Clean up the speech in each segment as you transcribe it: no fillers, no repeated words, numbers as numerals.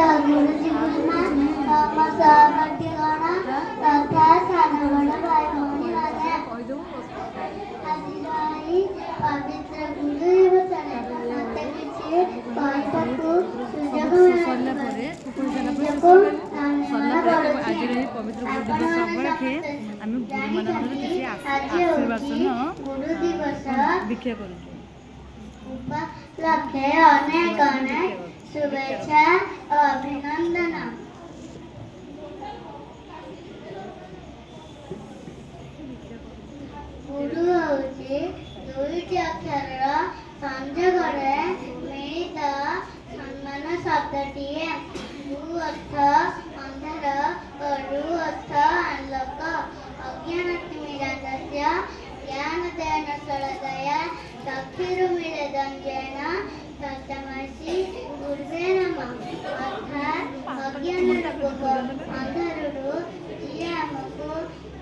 गुरुजी गुरुमा म सहपाठीगण तथा सानो बड़ भाई भौणी माने आଜି रही पवित्र गुरु दिवसରେ ମୋତେ କିଛି କହିବାକୁ ସୁଯୋଗ ମିଳିଲା। आज पवित्र गुरु दिवस उपलक्षे आम गुरु मान किसी आशीर्वाद भिक्षा करूँ उपलक्षे अनेक अनेक शुभेच्छा और अभिनंदन। गुरु होउची दुईटी अक्षर संयोगरे मिलित सम्मान शब्दटीए। गु अर्थ अंधार और रु अर्थ आलोक। अज्ञानतिमिरास्य ज्ञानदान सरदया चक्षुरु मिले दंजेन तत्तमसि गुरुवे नमः। अर्थात अज्ञान अंधारू जी आमको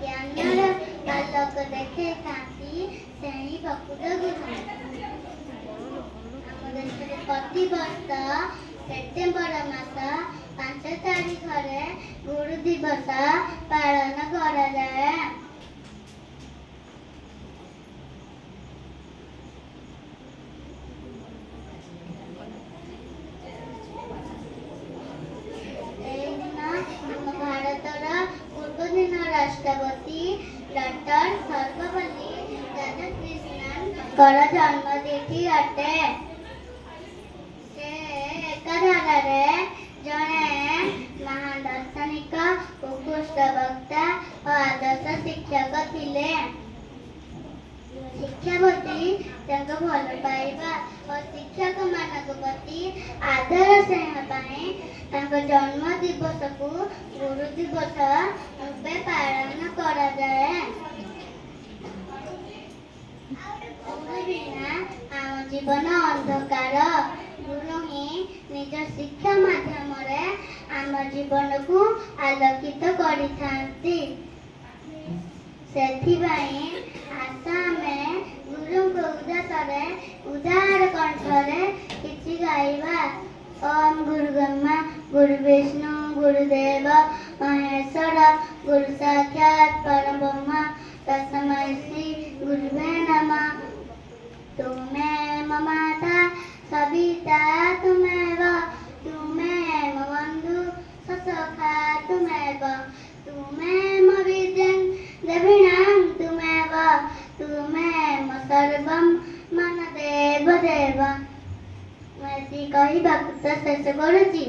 ज्ञानर आलोक देखे थांती सेही प्रकृत गुरु। आम देश में प्रति वर्ष सेप्टेम्बर मास 5 तारीख गुरु दिवस पालन करा जाए। भारतर पूर्वतन राष्ट्रपति डॉक्टर सर्वपल्ली राधाकृष्णन जन्मतिथि अटे। से एकाधारे जड़े महान दार्शनिक उत्कृष्ट वक्ता और आदर्श शिक्षक थिले। शिक्षा प्रति भल पाइबा और शिक्षक मान प्रति आदर स्नेह जन्म दिवस को गुरु दिवस रूपे पालन करा जाए। गुरु बिना आम जीवन अंधकार। गुरु ही निज शिक्षा माध्यम आम जीवन को आलोकित करिथांती। सेथिबाई आशा में गुरु को उद्देश्य उदार कंठरे किछि गाइबा। ओम गुरु ब्रह्मा गुरु विष्णु गुरुदेव महेश्वर गुरु साक्षात परम ब्रह्म तस्मै श्री गुरुवे नमः। तुमेव माता सविता तुमेव तुमेव बंधु सखा तुमेव तुमेव विद्यां द्रविणां तुमेव तुमेव सर्वं मन देव देव। मैं कहवा शेष करुची।